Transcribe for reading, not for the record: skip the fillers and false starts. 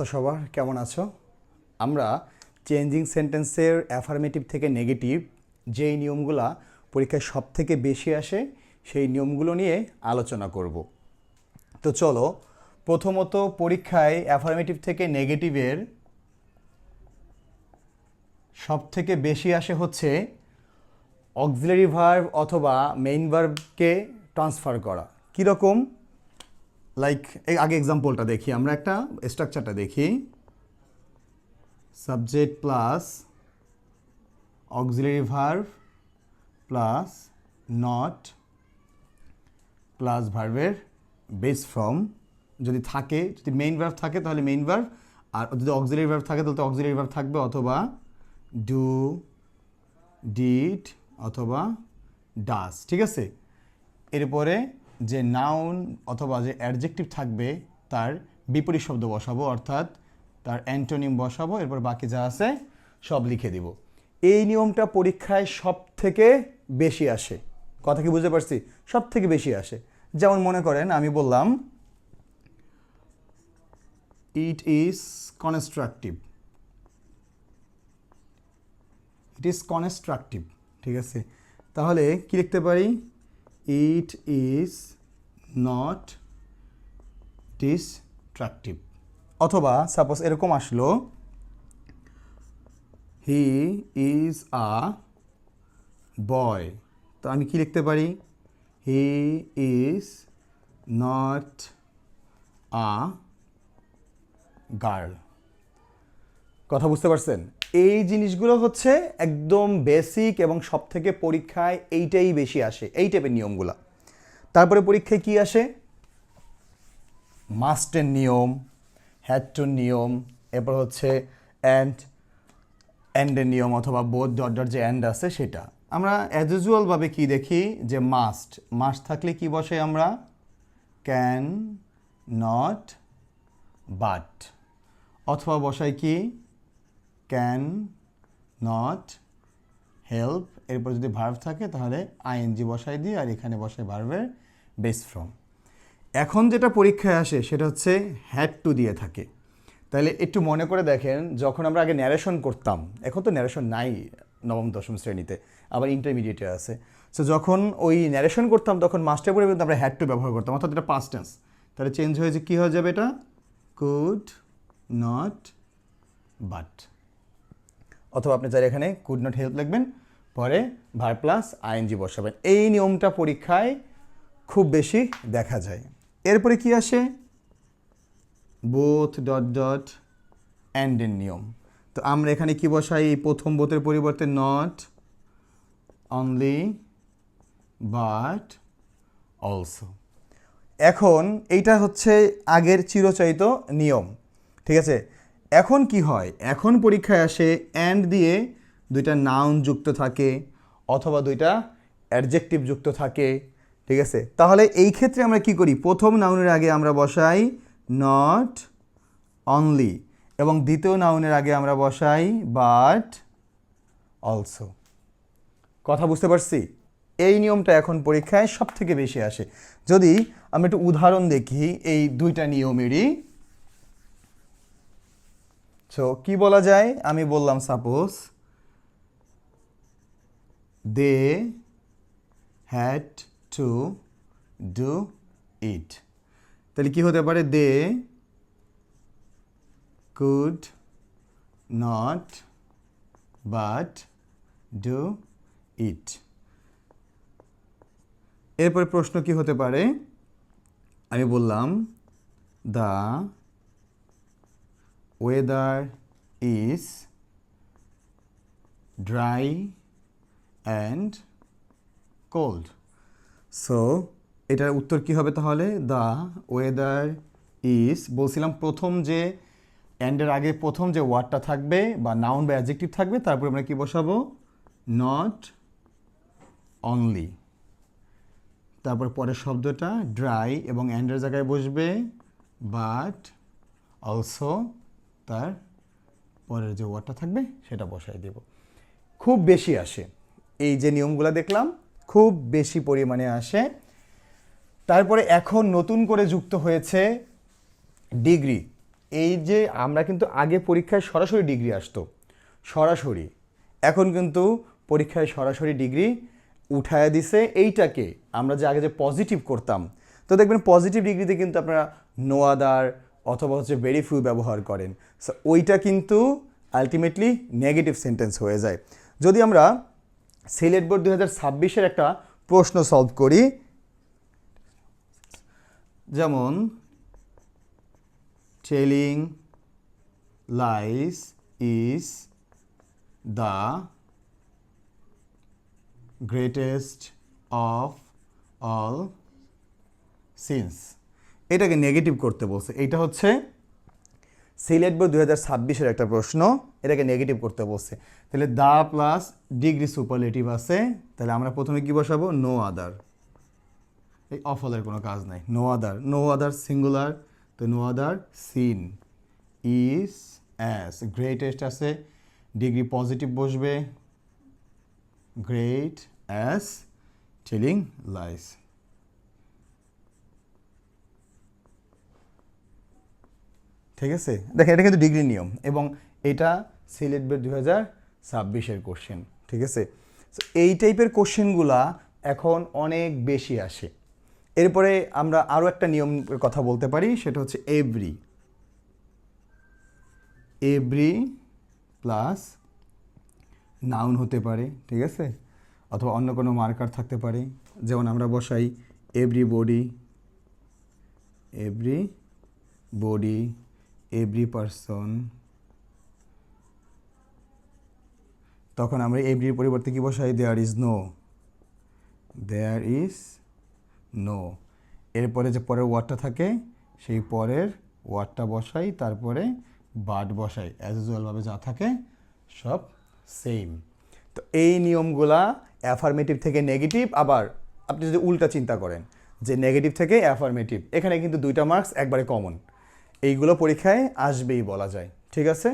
অবস্থা সবার? কেমন আছো? আমরা চেঞ্জিং সেন্টেন্সের অ্যাফার্মেটিভ থেকে নেগেটিভ যেই নিয়মগুলা পরীক্ষায় সব থেকে বেশি আসে সেই নিয়মগুলো নিয়ে আলোচনা করব। তো চলো, প্রথমত পরীক্ষায় অ্যাফার্মেটিভ থেকে নেগেটিভের সব থেকে বেশি আসে হচ্ছে অক্সিলারি ভার্ব অথবা মেইন ভার্বকে ট্রান্সফার করা। কীরকম? লাইক আগে এক্সাম্পলটা দেখি, আমরা একটা স্ট্রাকচারটা দেখি। Subject plus auxiliary verb plus not plus ভার্বের বেস ফর্ম যদি থাকে, যদি মেইন ভার্ব থাকে তাহলে মেইন ভার্ব, আর যদি অক্সিলারি ভার্ব থাকে তাহলে তো অক্সিলারি ভার্ব থাকবে, অথবা ডু, ডিড অথবা ডাস। ঠিক আছে, এরপরে যে নাউন অথবা যে অ্যাডজেক্টিভ থাকবে তার বিপরীত শব্দ বসাবো, অর্থাৎ তার অ্যান্টোনিম বসাবো, এরপর বাকি যা আছে সব লিখে দিব। এই নিয়মটা পরীক্ষায় সব থেকে বেশি আসে। কথা কি বুঝতে পারছি? সব থেকে বেশি আসে। যেমন মনে করেন আমি বললাম it is constructive, it is constructive. ঠিক আছে, তাহলে কি লিখতে পারি? It is not destructive. অথবা সাপোজ এরকম আসলো, হি ইজ আ বয়, তো আমি কি লিখতে পারি? He is not a girl. কথা বুঝতে পারছেন? এই জিনিসগুলো হচ্ছে একদম বেসিক এবং সব থেকে পরীক্ষায় এইটাই বেশি আসে, এই টাইপের নিয়মগুলা। তারপরে পরীক্ষায় কি আসে? মাস্টের নিয়ম, হ্যাড টু নিয়ম, এরপর হচ্ছে অ্যান্ডের নিয়ম অথবা বোথ ডট ডট যে অ্যান্ড আছে সেটা। আমরা অ্যাজ ইউজুয়ালভাবে কি দেখি যে মাস্ট থাকলে কি বসে আমরা? ক্যান, নট, বাট, অথবা বসাই কি? ক্যান নট হেল্প, এরপর যদি ভার্ব থাকে তাহলে আইএনজি বসাই দিই, আর এখানে বসাই ভার্বের বেস ফর্ম। এখন যেটা পরীক্ষায় আসে সেটা হচ্ছে হ্যাড টু দিয়ে থাকে। তাহলে একটু মনে করে দেখেন, যখন আমরা আগে ন্যারেশন করতাম, এখন তো ন্যারেশন নাই নবম দশম শ্রেণীতে, আবার ইন্টারমিডিয়েটে আছে। সো যখন ওই ন্যারেশন করতাম তখন মাস্টার পরে কিন্তু আমরা হ্যাড টু ব্যবহার করতাম, অর্থাৎ এটা পাস্ট টেন্স। তাহলে চেঞ্জ হয়েছে, কী হয়ে যাবে এটা? কুড নট বাট, অথবা আপনি চাইলে এখানে কুড নট হেল্প লিখবেন, পরে ভার্ব প্লাস আইএনজি বসাবেন। এই নিয়মটা পরীক্ষায় খুব বেশি দেখা যায়। এরপরে কি আসে? বোথ ডট ডট অ্যান্ডের নিয়ম। তো আমরা এখানে কি বসাই? প্রথম বোথের পরিবর্তে নট অনলি বাট অলসো। এখন এইটা হচ্ছে আগের চিরচারিত নিয়ম। ঠিক আছে, এখন কি হয়? এখন পরীক্ষায় আসে অ্যান্ড দিয়ে দুইটা নাউন যুক্ত থাকে অথবা দুইটা অ্যাডজেক্টিভ যুক্ত থাকে। ঠিক আছে, তাহলে এই ক্ষেত্রে আমরা কি করি? প্রথম নাউনের আগে আমরা বসাই নট অনলি, এবং দ্বিতীয় নাউনের আগে আমরা বসাই বাট অলসো। কথা বুঝতে পারছি? এই নিয়মটা এখন পরীক্ষায় সব থেকে বেশি আসে। যদি আমরা একটু উদাহরণ দেখি এই দুইটা নিয়মেরই, সো কি বলা যায়? আমি বললাম suppose they had to do it, তাহলে কি হতে পারে? They could not but do it. এরপরে প্রশ্ন কি হতে পারে? আমি বললাম the weather is dry and cold. So এটার উত্তর কি হবে তাহলে? দ্য ওয়েদার ইজ, বলছিলাম প্রথম যে অ্যান্ডের আগে প্রথম যে ওয়ার্ডটা থাকবে বা নাউন বা অ্যাডজেক্টিভ থাকবে, তারপরে আমরা কি বসাবো? নট অনলি, তারপর পরের শব্দটা ড্রাই এবং অ্যান্ডের জায়গায় বসবে বাট অলসো, তার পরের যে ওয়ার্ডটা থাকবে সেটা বসাই দেব। খুব বেশি আসে এই যে নিয়মগুলো দেখলাম, খুব বেশি পরিমাণে আসে। তারপরে এখন নতুন করে যুক্ত হয়েছে ডিগ্রি। এই যে আমরা কিন্তু আগে পরীক্ষায় সরাসরি ডিগ্রি আসতো, সরাসরি, এখন কিন্তু পরীক্ষায় সরাসরি ডিগ্রি উঠায় দিছে। এইটাকে আমরা যে আগে যে পজিটিভ করতাম, তো দেখবেন পজিটিভ ডিগ্রিতে কিন্তু আপনারা নো আদার অথবা হচ্ছে ভেরি ফিউ ব্যবহার করেন, সো ওইটা কিন্তু আলটিমেটলি নেগেটিভ সেন্টেন্স হয়ে যায়। যদি আমরা সিলেট বোর্ড 2026-এর একটা প্রশ্ন সলভ করি, যেমন telling lies is the greatest of all sins, এটাকে নেগেটিভ করতে বলছে। এইটা হচ্ছে সিলেট বোর্ড 2026-এর একটা প্রশ্ন, এটাকে নেগেটিভ করতে বলছে। তাহলে দা প্লাস ডিগ্রি সুপারলেটিভ আছে, তাহলে আমরা প্রথমে কি বসাবো? No other. এই অফলের কোনো কাজ নাই, no other, no other singular, তো no other sin is as, greatest আছে, ডিগ্রি পজিটিভ বসবে, গ্রেট অ্যাস টেলিং লাইস। ঠিক আছে, দেখেন এটা কিন্তু ডিগ্রি নিয়ম এবং এটা সিলেট বোর্ড 2026-এর কোশ্চেন। ঠিক আছে, এই টাইপের কোশ্চেনগুলা এখন অনেক বেশি আসে। এরপরে আমরা আরও একটা নিয়মের কথা বলতে পারি, সেটা হচ্ছে এভরি, এভরি প্লাস নাউন হতে পারে। ঠিক আছে, অথবা অন্য কোনো মার্কার থাকতে পারে, যেমন আমরা বসাই এভরিবডি, এভরিবডি, এভরি পারসন, তখন আমরা এভরির পরিবর্তে কি বসাই? There is no, there is no. এরপরে যে পরের ওয়ার্ডটা থাকে সেই পরের ওয়ার্ডটা বসাই, তারপরে বাট বসাই, অ্যাজ ইউজুয়ালভাবে যা থাকে সব সেম। তো এই নিয়মগুলা অ্যাফার্মেটিভ থেকে নেগেটিভ, আবার আপনি যদি উল্টা চিন্তা করেন যে নেগেটিভ থেকে অ্যাফার্মেটিভ, এখানে কিন্তু 2টা মার্কস একবারে কমন, এইগুলো পরীক্ষায় আসবেই বলা যায়। ঠিক আছে।